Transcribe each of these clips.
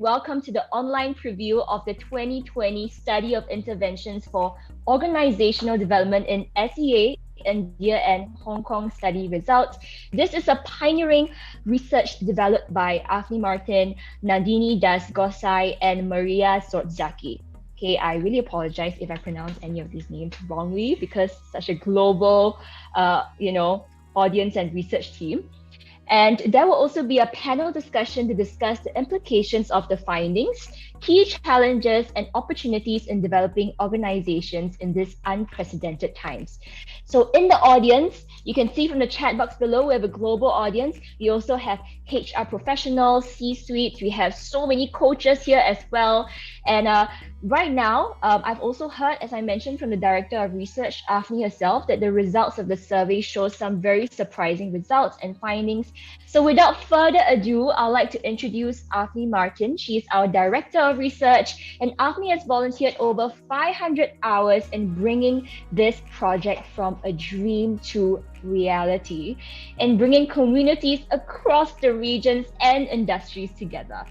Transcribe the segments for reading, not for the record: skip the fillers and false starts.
welcome to the online preview of the 2020 Study of Interventions for Organizational Development in SEA, India, and Hong Kong study results. This is a pioneering research developed by Afni Martin, Nandini Das Gosai, and Maria Zortzaki. Okay, I really apologize if I pronounce any of these names wrongly because such a global, audience and research team. And there will also be a panel discussion to discuss the implications of the findings, key challenges, and opportunities in developing organizations in these unprecedented times. So, in the audience, you can see from the chat box below, we have a global audience. We also have HR professionals, C suites. We have so many coaches here as well. And right now, I've also heard, as I mentioned, from the Director of Research, Afni herself, that the results of the survey show some very surprising results and findings. So without further ado, I'd like to introduce Afni Martin. She is our Director of Research, and Afni has volunteered over 500 hours in bringing this project from a dream to reality, and bringing communities across the regions and industries together.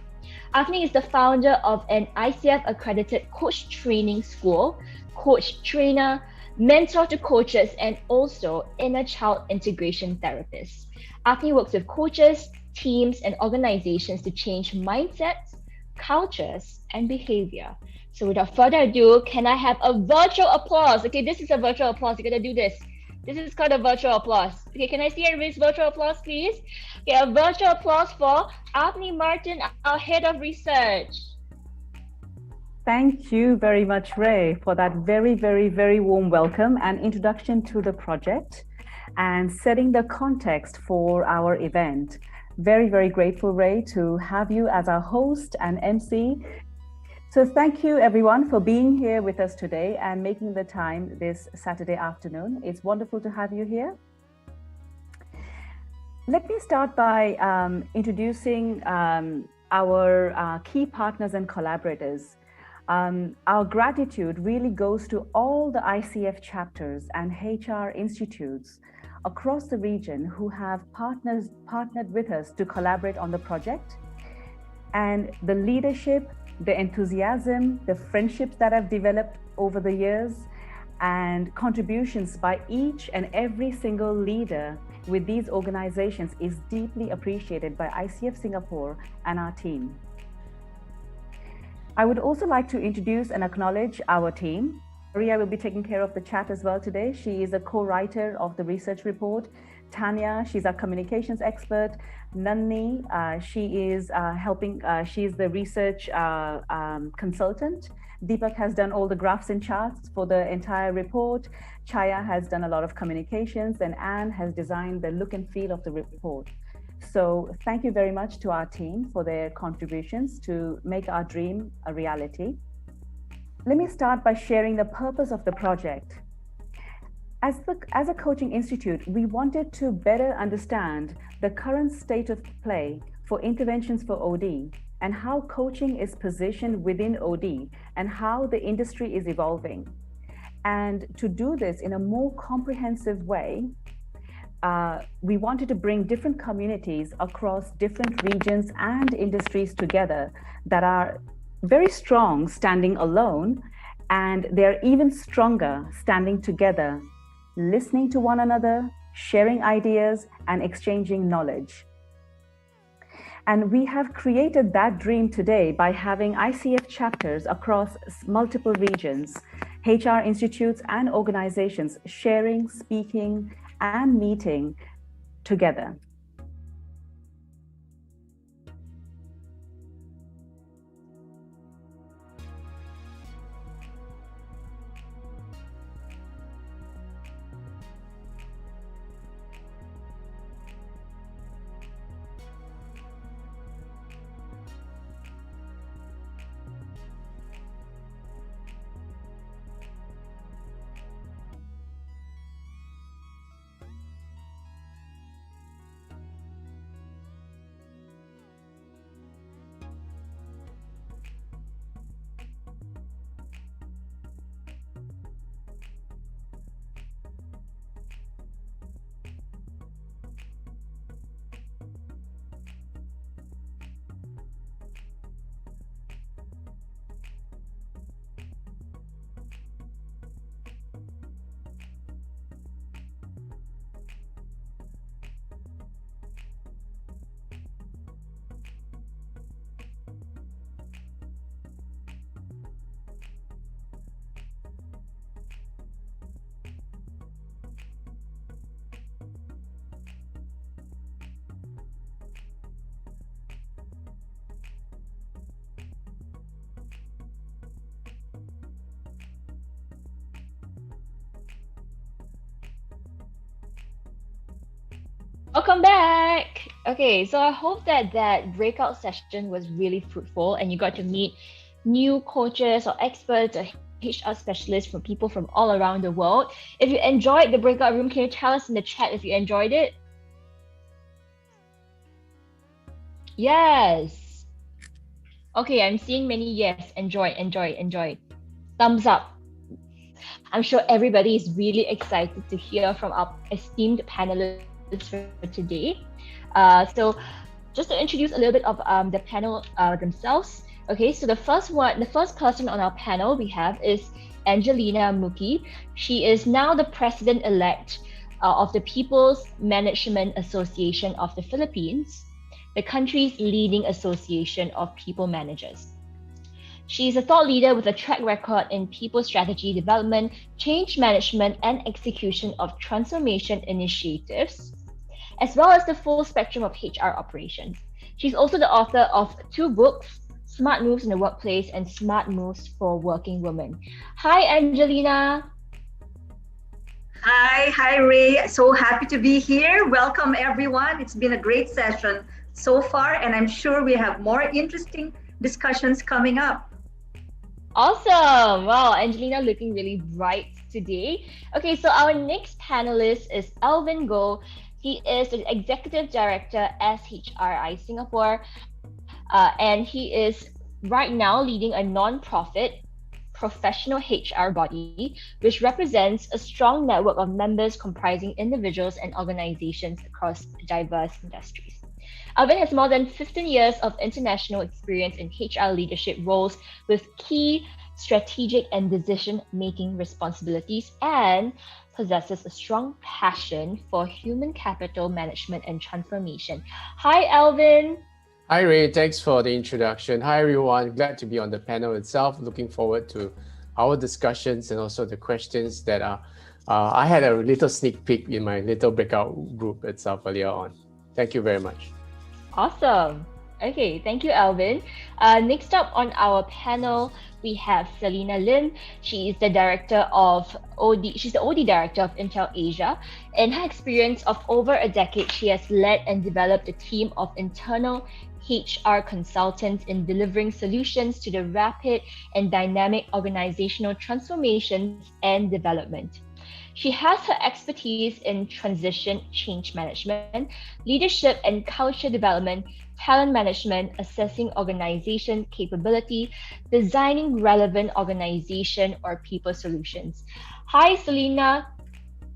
Afni is the founder of an ICF accredited coach training school, coach trainer, mentor to coaches, and also inner child integration therapist. Afni works with coaches, teams, and organizations to change mindsets, cultures, and behavior. So without further ado, can I have a virtual applause? Okay, this is a virtual applause. You're gonna do this. This is called a virtual applause. Okay, can I see everybody's virtual applause, please? Okay, a virtual applause for Afni Martin, our head of research. Thank you very much, Ray, for that very, very, very warm welcome and introduction to the project and setting the context for our event. Very, very grateful, Ray, to have you as our host and MC. So thank you everyone for being here with us today and making the time this Saturday afternoon. It's wonderful to have you here. Let me start by introducing our key partners and collaborators. Our gratitude really goes to all the ICF chapters and HR institutes across the region who have partnered with us to collaborate on the project. And the leadership, the enthusiasm, the friendships that have developed over the years, and contributions by each and every single leader with these organizations is deeply appreciated by ICF Singapore and our team. I would also like to introduce and acknowledge our team. Maria will be taking care of the chat as well today. She is a co-writer of the research report. Tanya, she's our communications expert. Nanni, she is she's the research consultant. Deepak has done all the graphs and charts for the entire report. Chaya has done a lot of communications, and Anne has designed the look and feel of the report. So thank you very much to our team for their contributions to make our dream a reality. Let me start by sharing the purpose of the project. As a coaching institute, we wanted to better understand the current state of play for interventions for OD and how coaching is positioned within OD and how the industry is evolving. And to do this in a more comprehensive way, we wanted to bring different communities across different regions and industries together that are very strong standing alone, and they're even stronger standing together, listening to one another, sharing ideas, and exchanging knowledge. And we have created that dream today by having ICF chapters across multiple regions, HR institutes and organizations sharing, speaking, and meeting together. Welcome back. Okay, so I hope that that breakout session was really fruitful and you got to meet new coaches or experts or HR specialists from people from all around the world. If you enjoyed the breakout room, can you tell us in the chat if you enjoyed it? Yes. Okay, I'm seeing many yes. Enjoy. Thumbs up. I'm sure everybody is really excited to hear from our esteemed panelists for today. So just to introduce a little bit of the panel themselves. Okay, so the first person on our panel we have is Angelina Muki. She is now the president-elect of the People's Management Association of the Philippines, the country's leading association of people managers. She is a thought leader with a track record in people strategy development, change management, and execution of transformation initiatives, as well as the full spectrum of HR operations. She's also the author of 2 books, Smart Moves in the Workplace and Smart Moves for Working Women. Hi, Angelina. Hi, Ray. So happy to be here. Welcome, everyone. It's been a great session so far, and I'm sure we have more interesting discussions coming up. Awesome. Wow, Angelina looking really bright today. Okay, so our next panelist is Alvin Goh. He is the Executive Director SHRI Singapore, and he is right now leading a non-profit professional HR body, which represents a strong network of members comprising individuals and organizations across diverse industries. Alvin has more than 15 years of international experience in HR leadership roles with key strategic and decision-making responsibilities and possesses a strong passion for human capital management and transformation. Hi, Alvin. Hi, Ray. Thanks for the introduction. Hi, everyone. Glad to be on the panel itself. Looking forward to our discussions and also the questions that are. I had a little sneak peek in my little breakout group itself earlier on. Thank you very much. Awesome. Okay, thank you, Alvin. Next up on our panel, we have Selena Lim. She is the director of OD. She's the OD director of Intel Asia. In her experience of over a decade, she has led and developed a team of internal HR consultants in delivering solutions to the rapid and dynamic organizational transformations and development. She has her expertise in transition change management, leadership and culture development, talent management, assessing organization capability, designing relevant organization or people solutions. Hi, Selena.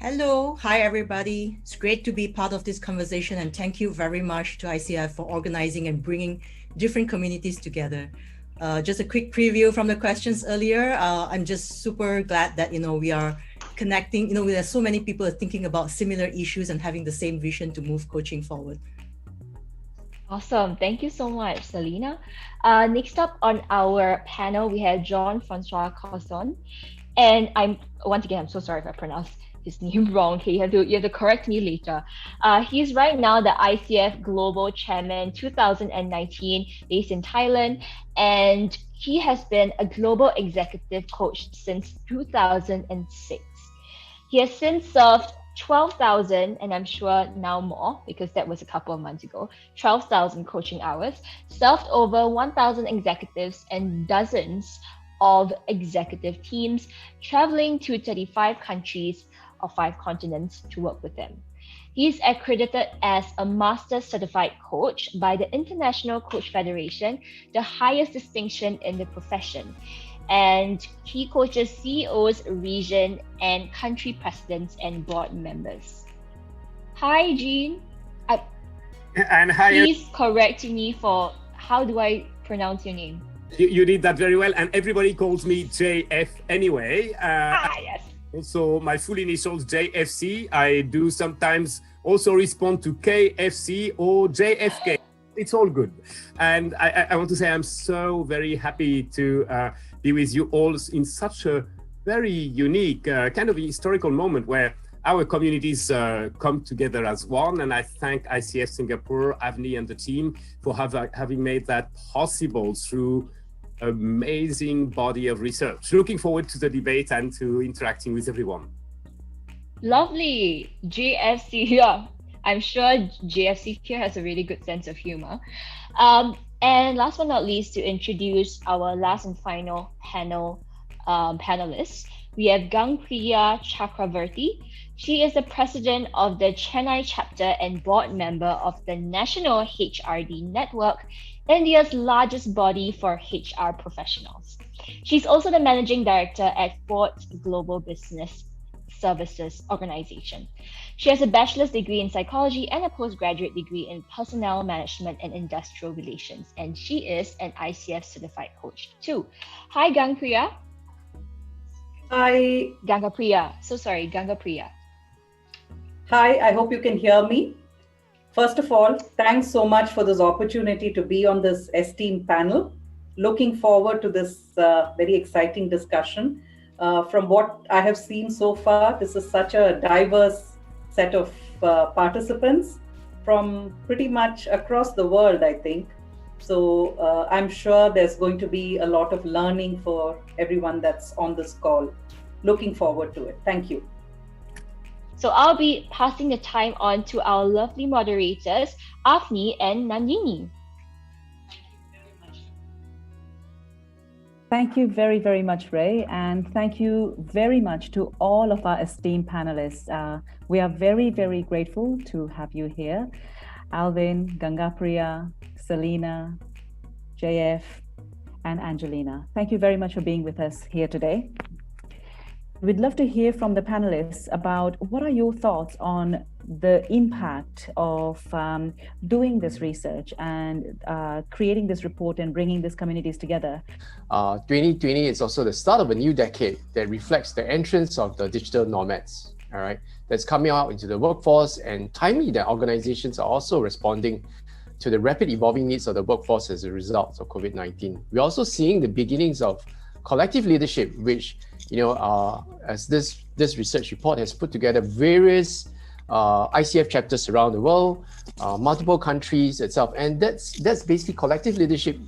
Hello. Hi, everybody. It's great to be part of this conversation, and thank you very much to ICF for organizing and bringing different communities together. Just a quick preview from the questions earlier. I'm just super glad that, we are connecting. There's so many people thinking about similar issues and having the same vision to move coaching forward. Awesome. Thank you so much, Selena. Next up on our panel, we have Jean-Francois Cosson. And I'm so sorry if I pronounced his name wrong. Okay, you have to correct me later. He's right now the ICF Global Chairman 2019, based in Thailand, and he has been a global executive coach since 2006. He has since served 12,000, and I'm sure now more because that was a couple of months ago, 12,000 coaching hours, served over 1,000 executives and dozens of executive teams, traveling to 35 countries or 5 continents to work with them. He is accredited as a Master Certified Coach by the International Coach Federation, the highest distinction in the profession. And he coaches CEOs, region, and country presidents and board members. Hi, Jean. And hi. Please correct me for how do I pronounce your name? You did that very well, and everybody calls me JF anyway. Yes. Also, my full initials JFC. I do sometimes also respond to KFC or JFK. It's all good. And I want to say I'm so very happy to be with you all in such a very unique kind of historical moment where our communities come together as one. And I thank ICF Singapore, Avni and the team for having made that possible through amazing body of research. Looking forward to the debate and to interacting with everyone. Lovely. JFC, yeah. I'm sure JFC here has a really good sense of humor. And last but not least, to introduce our last and final panelists, we have Gangpriya Chakravarti. She is the president of the Chennai chapter and board member of the National HRD Network, India's largest body for HR professionals. She's also the managing director at Ford's Global Business Services Organization. She has a bachelor's degree in psychology and a postgraduate degree in personnel management and industrial relations. And she is an ICF certified coach too. Hi, Gangpriya. Hi. Gangapriya. Hi, I hope you can hear me. First of all, thanks so much for this opportunity to be on this esteemed panel. Looking forward to this very exciting discussion. From what I have seen so far, this is such a diverse set of participants from pretty much across the world, I think. So I'm sure there's going to be a lot of learning for everyone that's on this call. Looking forward to it. Thank you. So I'll be passing the time on to our lovely moderators, Afni and Nandini. Thank you very, very much, Ray. And thank you very much to all of our esteemed panelists. We are very, very grateful to have you here. Alvin, Gangapriya, Selena, JF, and Angelina. Thank you very much for being with us here today. We'd love to hear from the panelists about what are your thoughts on the impact of doing this research and creating this report and bringing these communities together. 2020 is also the start of a new decade that reflects the entrance of the digital nomads, all right, that's coming out into the workforce, and timely that organizations are also responding to the rapid evolving needs of the workforce as a result of COVID-19. We're also seeing the beginnings of collective leadership, which, as this research report has put together various ICF chapters around the world, multiple countries itself, and that's basically collective leadership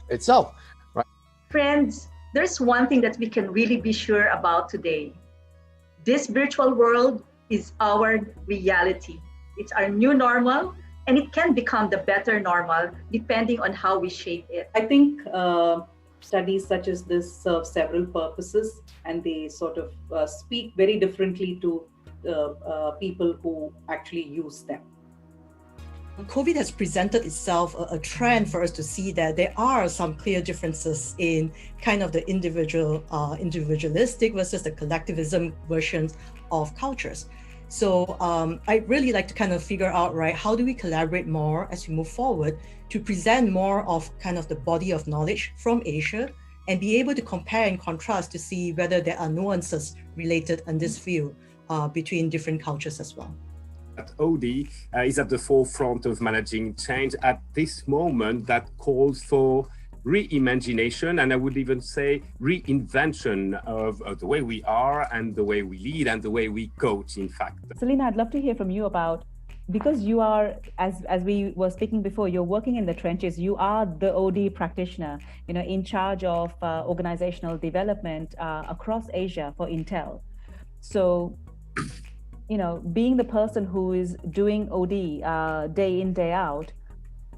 itself, right? Friends, there's one thing that we can really be sure about today. This virtual world is our reality. It's our new normal, and it can become the better normal depending on how we shape it. I think studies such as this serve several purposes, and they sort of speak very differently to people who actually use them. COVID has presented itself a trend for us to see that there are some clear differences in kind of the individualistic versus the collectivism versions of cultures. So I'd really like to kind of figure out, right, how do we collaborate more as we move forward to present more of kind of the body of knowledge from Asia and be able to compare and contrast to see whether there are nuances related in this field between different cultures as well. OD is at the forefront of managing change at this moment that calls for reimagination, and I would even say reinvention of the way we are and the way we lead and the way we coach, in fact. Selena, I'd love to hear from you about, because you are, as we were speaking before, you're working in the trenches, you are the OD practitioner, in charge of organizational development across Asia for Intel. So, being the person who is doing OD day in, day out,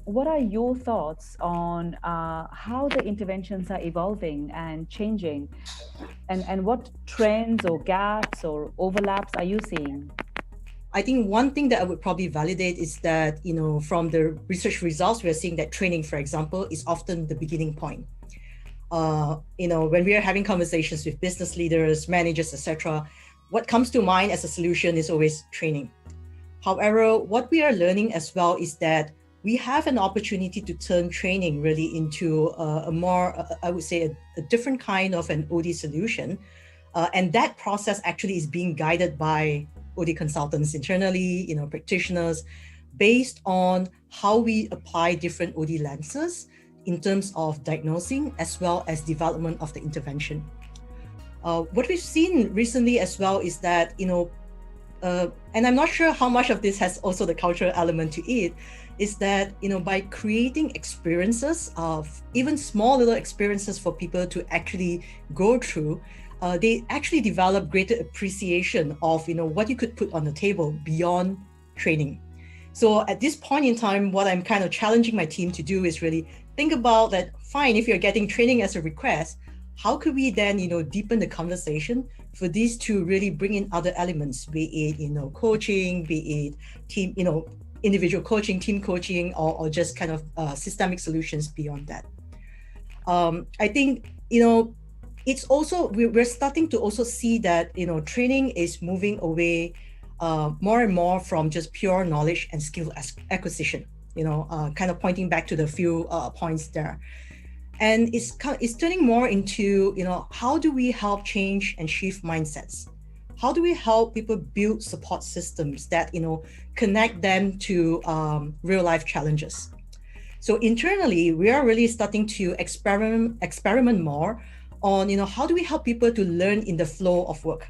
what are your thoughts on how the interventions are evolving and changing, and what trends or gaps or overlaps are you seeing? I think one thing that I would probably validate is that, from the research results, we're seeing that training, for example, is often the beginning point. When we are having conversations with business leaders, managers, etc., what comes to mind as a solution is always training. However, what we are learning as well is that we have an opportunity to turn training really into a more, I would say, a different kind of an OD solution. And that process actually is being guided by OD consultants internally, practitioners, based on how we apply different OD lenses in terms of diagnosing as well as development of the intervention. What we've seen recently as well is that, and I'm not sure how much of this has also the cultural element to it, is that, by creating experiences of even small little experiences for people to actually go through, they actually develop greater appreciation of, what you could put on the table beyond training. So at this point in time, what I'm kind of challenging my team to do is really think about that, fine, if you're getting training as a request, how could we then, deepen the conversation for these to really bring in other elements, be it, coaching, be it team, individual coaching, team coaching, or just kind of systemic solutions beyond that. I think, it's also, we're starting to also see that, training is moving away more and more from just pure knowledge and skill acquisition, kind of pointing back to the few points there. And it's turning more into, how do we help change and shift mindsets? How do we help people build support systems that, connect them to real life challenges? So internally, we are really starting to experiment more on, how do we help people to learn in the flow of work?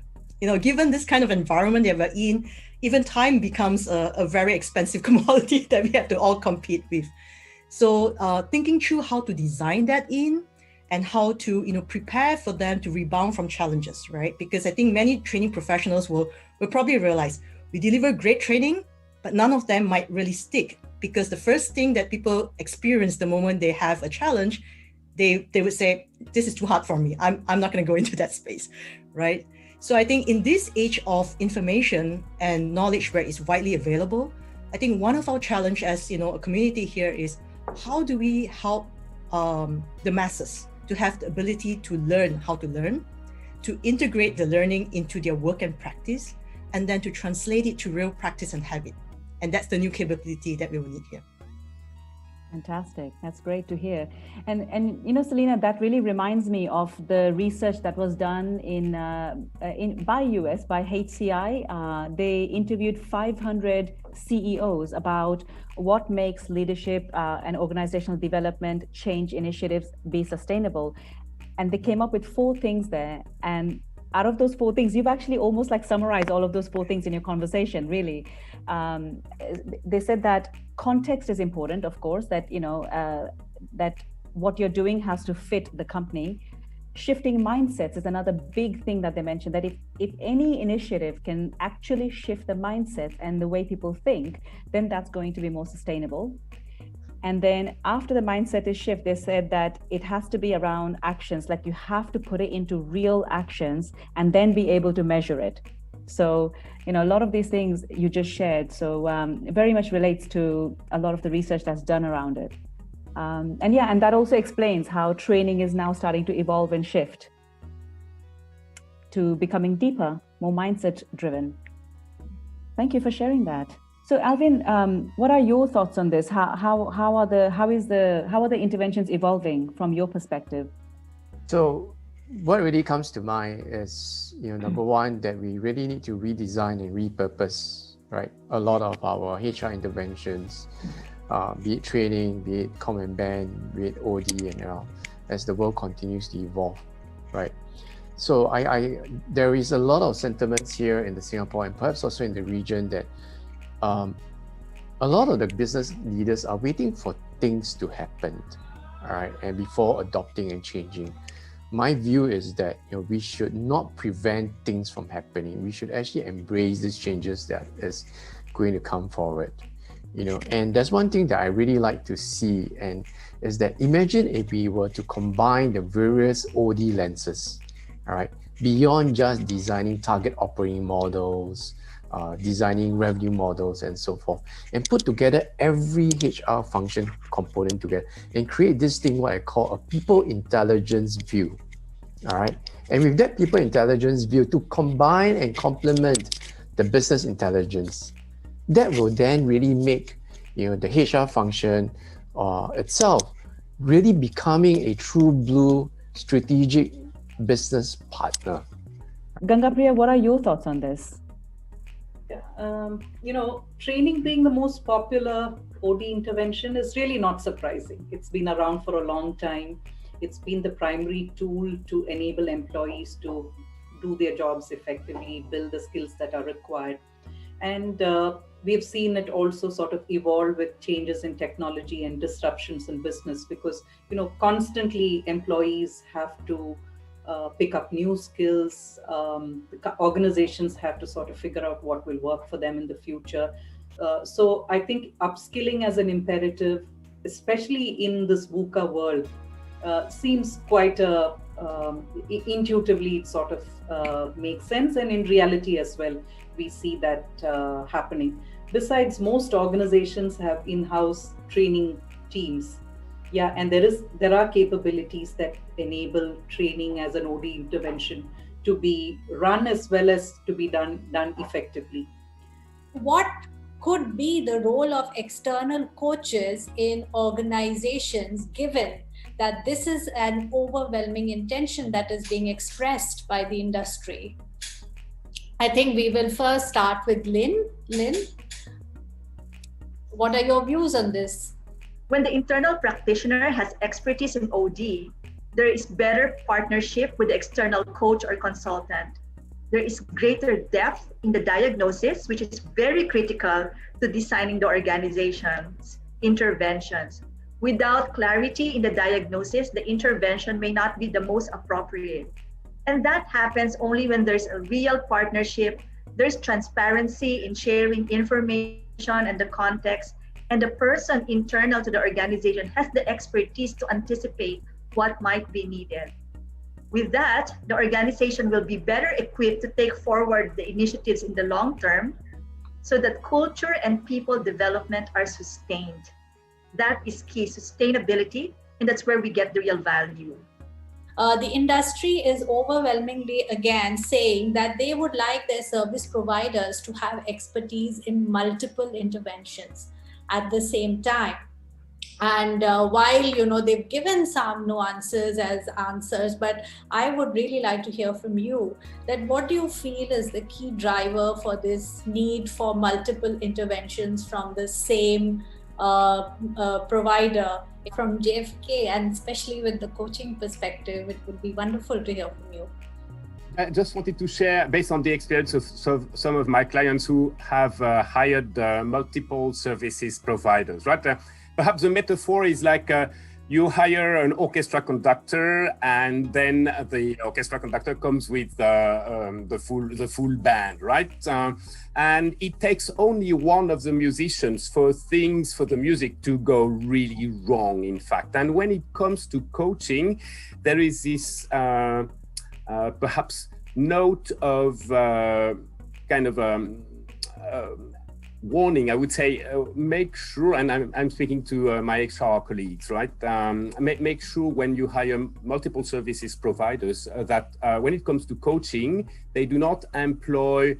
Given this kind of environment that we're in, even time becomes a very expensive commodity that we have to all compete with. So thinking through how to design that in and how to, prepare for them to rebound from challenges, right? Because I think many training professionals will probably realize we deliver great training, but none of them might really stick, because the first thing that people experience the moment they have a challenge, they would say, this is too hard for me. I'm not going to go into that space, right? So I think in this age of information and knowledge where it's widely available, I think one of our challenge as a community here is, how do we help the masses to have the ability to learn how to learn, to integrate the learning into their work and practice, and then to translate it to real practice and habit. And that's the new capability that we will need here. Fantastic. That's great to hear. And Selena, that really reminds me of the research that was done by HCI. They interviewed 500 CEOs about what makes leadership and organizational development change initiatives be sustainable. And they came up with 4 things there. And out of those 4 things, you've actually almost like summarized all of those 4 things in your conversation, really. They said that context is important, of course, that, that what you're doing has to fit the company. Shifting mindsets is another big thing that they mentioned, that if any initiative can actually shift the mindset and the way people think, then that's going to be more sustainable. And then after the mindset is shift, they said that it has to be around actions, like you have to put it into real actions and then be able to measure it. So, a lot of these things you just shared, so very much relates to a lot of the research that's done around it. And that also explains how training is now starting to evolve and shift to becoming deeper, more mindset driven. Thank you for sharing that. So Alvin, what are your thoughts on this? How are the interventions evolving from your perspective? So what really comes to mind is, number one, that we really need to redesign and repurpose, right, a lot of our HR interventions, be it training, be it com and ban, be it OD and L, as the world continues to evolve, right? So there is a lot of sentiments here in Singapore and perhaps also in the region that a lot of the business leaders are waiting for things to happen, all right, and before adopting and changing. My view is that we should not prevent things from happening. We should actually embrace these changes that is going to come forward. And that's one thing that I really like to see, and is that imagine if we were to combine the various OD lenses, all right, beyond just designing target operating models, designing revenue models and so forth, and put together every HR function component together and create this thing, what I call a people intelligence view. All right. And with that people intelligence view to combine and complement the business intelligence, that will then really make the HR function itself really becoming a true blue strategic business partner. Gangapriya, what are your thoughts on this? Training being the most popular OD intervention is really not surprising. It's been around for a long time. It's been the primary tool to enable employees to do their jobs effectively, build the skills that are required. And we've seen it also sort of evolve with changes in technology and disruptions in business, because, constantly employees have to pick up new skills. Organizations have to sort of figure out what will work for them in the future. So I think upskilling as an imperative, especially in this VUCA world, seems quite intuitively it sort of makes sense, and in reality as well we see that happening. Besides, most organizations have in-house training teams, and there are capabilities that enable training as an OD intervention to be run as well as to be done effectively. What could be the role of external coaches in organizations, given that this is an overwhelming intention that is being expressed by the industry? I think we will first start with Lynn. Lynn, what are your views on this? When the internal practitioner has expertise in OD, there is better partnership with the external coach or consultant. There is greater depth in the diagnosis, which is very critical to designing the organization's interventions. Without clarity in the diagnosis, the intervention may not be the most appropriate. And that happens only when there's a real partnership, there's transparency in sharing information and the context, and the person internal to the organization has the expertise to anticipate what might be needed. With that, the organization will be better equipped to take forward the initiatives in the long term so that culture and people development are sustained. That is key, sustainability, and that's where we get the real value. The industry is overwhelmingly again saying that they would like their service providers to have expertise in multiple interventions at the same time. And while they've given some nuances as answers, but I would really like to hear from you that what do you feel is the key driver for this need for multiple interventions from the same provider from JFK, and especially with the coaching perspective? It would be wonderful to hear from you. I just wanted to share, based on the experience of some of my clients who have hired multiple services providers, right? Perhaps the metaphor is like you hire an orchestra conductor, and then the orchestra conductor comes with the full band, right? And it takes only one of the musicians for the music to go really wrong, in fact. And when it comes to coaching, there is this perhaps note of warning, I would say. Make sure, and I'm speaking to my HR colleagues, right? Make sure when you hire multiple services providers that when it comes to coaching, they do not employ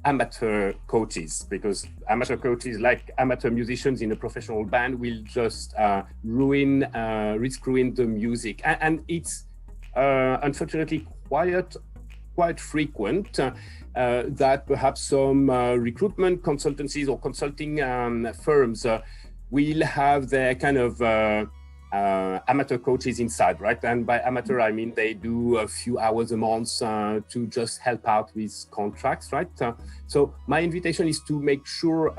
amateur coaches, because amateur coaches, like amateur musicians in a professional band, will just risk ruin the music. And it's unfortunately quite frequent that perhaps some recruitment consultancies or consulting firms will have their kind of amateur coaches inside, right? And by amateur, I mean they do a few hours a month to just help out with contracts, right? So my invitation is to make sure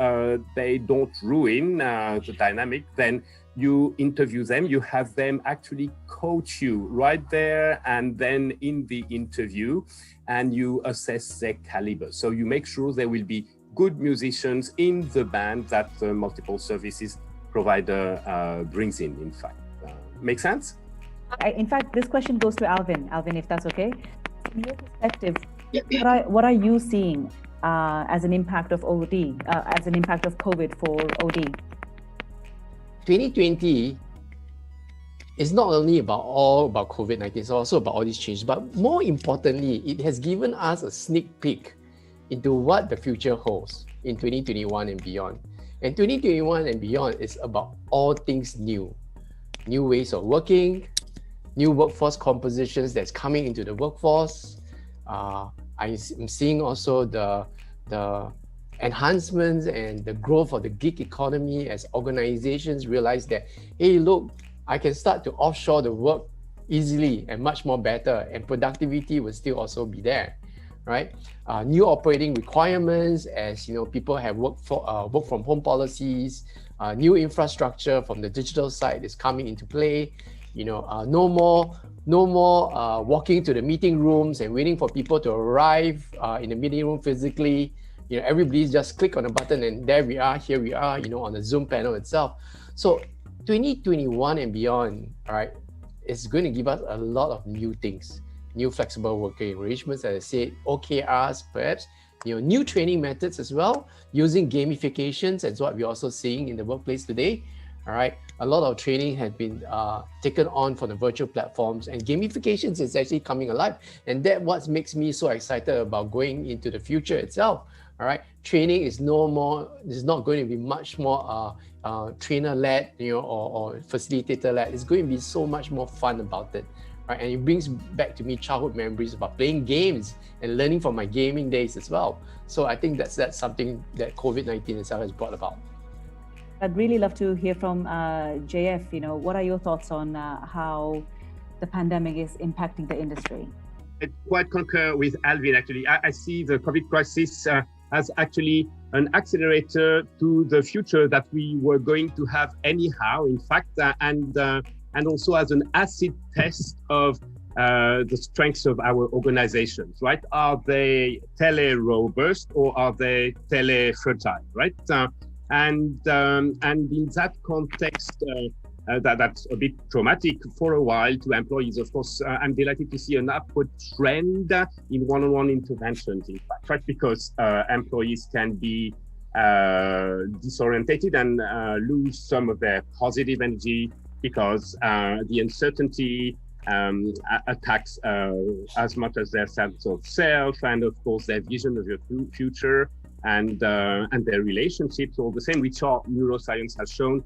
they don't ruin the dynamic. Then you interview them, you have them actually coach you right there and then in the interview, and you assess their caliber. So you make sure there will be good musicians in the band that the multiple services provider brings in fact. Make sense? In fact, this question goes to Alvin. Alvin, if that's okay. From your perspective, what are you seeing as an impact of OD, as an impact of COVID for OD? 2020 is not only about COVID-19, it's also about all these changes, but more importantly, it has given us a sneak peek into what the future holds in 2021 and beyond. And 2021 and beyond is about all things new ways of working, new workforce compositions that's coming into the workforce. I'm seeing also the enhancements and the growth of the gig economy as organizations realize that, hey, look, I can start to offshore the work easily and much more better, and productivity will still also be there, right? New operating requirements as people have work from home policies, new infrastructure from the digital side is coming into play. No more walking to the meeting rooms and waiting for people to arrive in the meeting room physically. everybody just click on a button and there we are, here we are, on the Zoom panel itself. So 2021 and beyond, all right, it's going to give us a lot of new things, new flexible working arrangements, as I said, OKRs, perhaps, new training methods as well, using gamifications. That's what we're also seeing in the workplace today. All right, a lot of training has been taken on for the virtual platforms, and gamifications is actually coming alive. And that's what makes me so excited about going into the future itself. All right, training is not going to be much more trainer-led, or facilitator-led. It's going to be so much more fun about it. Right? And it brings back to me childhood memories about playing games and learning from my gaming days as well. So I think that's something that COVID-19 itself has brought about. I'd really love to hear from JF. What are your thoughts on how the pandemic is impacting the industry? I quite concur with Alvin, actually. I see the COVID crisis as actually an accelerator to the future that we were going to have anyhow, in fact, and also as an acid test of the strengths of our organizations, right? Are they tele-robust or are they tele-fragile, right? And in that context, that's a bit traumatic for a while to employees. Of course, I'm delighted to see an upward trend in one-on-one interventions, in fact, right? Because employees can be disorientated and lose some of their positive energy because the uncertainty attacks as much as their sense of self and, of course, their vision of your future and their relationships, all the same, which our neuroscience has shown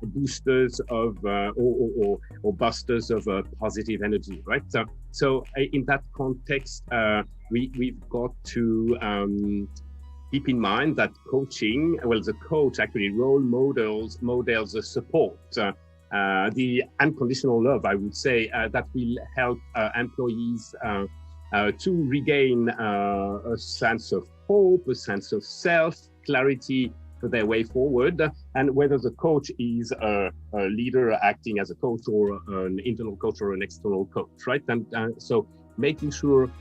boosters of or busters of positive energy, right? So in that context, we've got to keep in mind that coaching, the coach actually role models the support, the unconditional love, I would say, that will help employees to regain a sense of hope, a sense of self, clarity for their way forward, and whether the coach is a leader acting as a coach or an internal coach or an external coach, right? And so making sure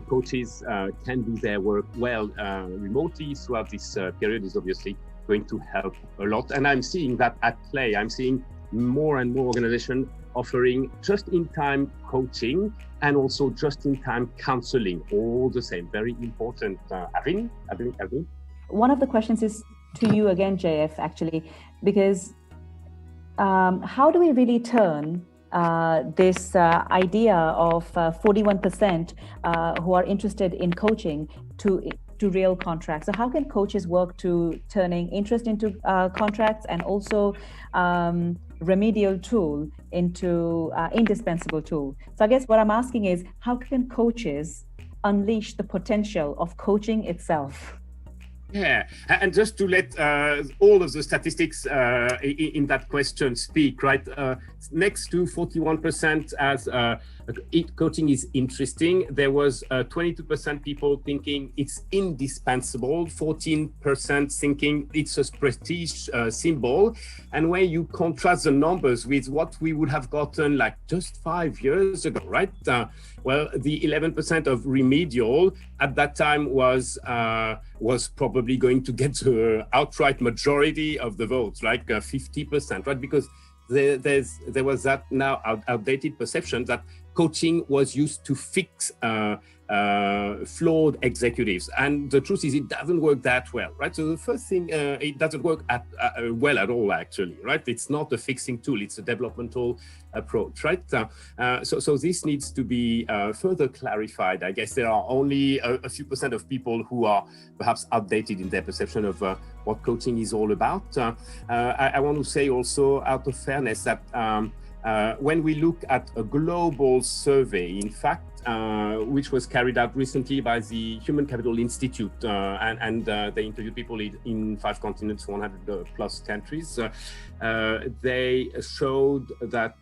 coaches can do their work well remotely throughout this period is obviously going to help a lot. And I'm seeing that at play. I'm seeing more and more organizations offering just-in-time coaching and also just-in-time counseling, all the same. Very important. Alvin? One of the questions is to you again, JF, actually, because how do we really turn this idea of 41% who are interested in coaching to real contracts? So how can coaches work to turning interest into contracts and also remedial tool into indispensable tool? So I guess what I'm asking is, how can coaches unleash the potential of coaching itself? Yeah, and just to let all of the statistics in that question speak, right? Next to 41% as coaching is interesting, there was 22% people thinking it's indispensable, 14% thinking it's a prestige symbol. And when you contrast the numbers with what we would have gotten like just 5 years ago, right? Well, the 11% of remedial at that time was probably going to get the outright majority of the votes, like 50%, right? Because there was that now outdated perception that coaching was used to fix flawed executives, and the truth is it doesn't work that well, right? So the first thing, it doesn't work well at all, actually, right? It's not a fixing tool, it's a developmental approach, right? So this needs to be further clarified. I guess there are only a few percent of people who are perhaps outdated in their perception of what coaching is all about. I want to say also, out of fairness, that when we look at a global survey, in fact, which was carried out recently by the Human Capital Institute, and they interviewed people in 5 continents, 100 plus countries. They showed that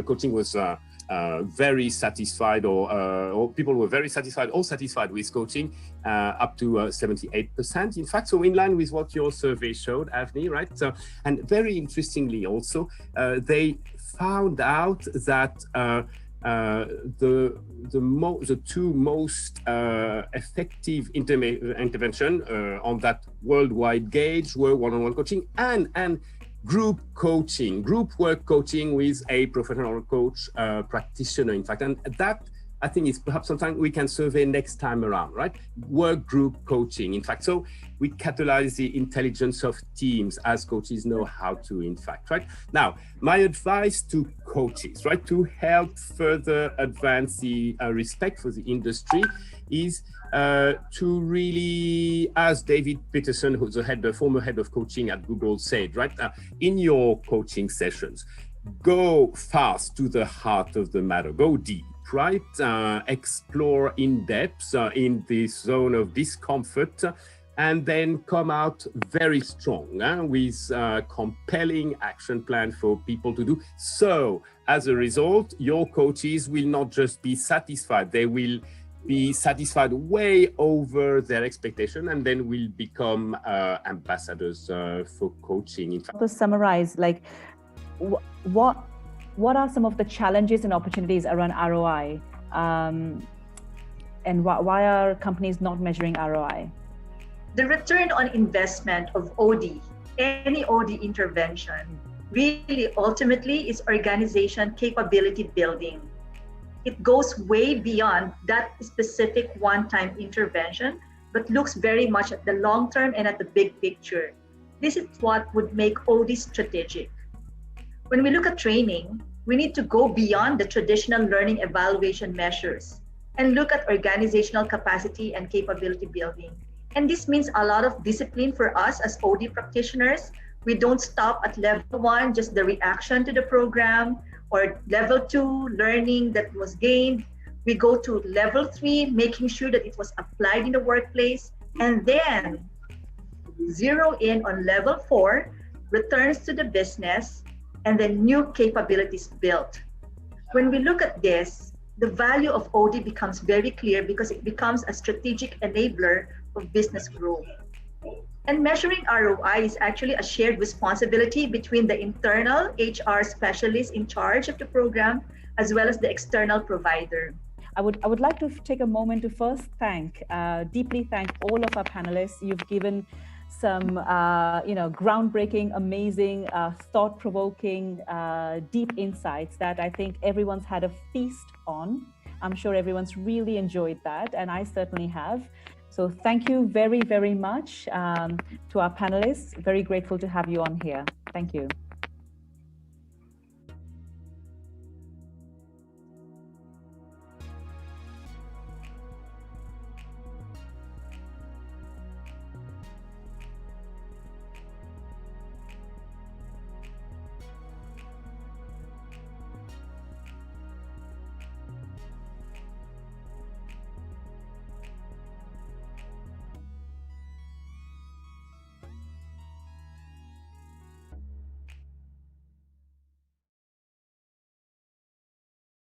coaching was very satisfied, or people were very satisfied or satisfied with coaching, up to 78%. In fact, so in line with what your survey showed, Avni, right? And very interestingly also, they found out that the two most effective intervention on that worldwide gauge were one-on-one coaching and group coaching, group work coaching with a professional coach practitioner, in fact. And that, I think, is perhaps something we can survey next time around, right? Work group coaching, in fact. So we catalyze the intelligence of teams as coaches know how to, in fact, right? Now, my advice to coaches, right, to help further advance the respect for the industry is to really, as David Peterson, who's the former head of coaching at Google, said, right, in your coaching sessions, go fast to the heart of the matter, go deep, right? Explore in depth in this zone of discomfort, and then come out very strong with a compelling action plan for people to do. So as a result, your coaches will not just be satisfied, they will be satisfied way over their expectation, and then will become ambassadors for coaching. In fact, to summarize, like what are some of the challenges and opportunities around ROI, and why are companies not measuring ROI? The return on investment of OD, any OD intervention, really ultimately is organization capability building. It goes way beyond that specific one-time intervention, but looks very much at the long term and at the big picture. This is what would make OD strategic. When we look at training, we need to go beyond the traditional learning evaluation measures and look at organizational capacity and capability building. And this means a lot of discipline for us as OD practitioners. We don't stop at level 1, just the reaction to the program, or level 2, learning that was gained. We go to level 3, making sure that it was applied in the workplace, and then zero in on level 4, returns to the business, and then new capabilities built. When we look at this, the value of OD becomes very clear because it becomes a strategic enabler of business growth. And measuring ROI is actually a shared responsibility between the internal HR specialist in charge of the program, as well as the external provider. I would like to take a moment to first deeply thank all of our panelists. You've given some, groundbreaking, amazing, thought-provoking, deep insights that I think everyone's had a feast on. I'm sure everyone's really enjoyed that, and I certainly have. So thank you very, very much to our panelists. Very grateful to have you on here. Thank you.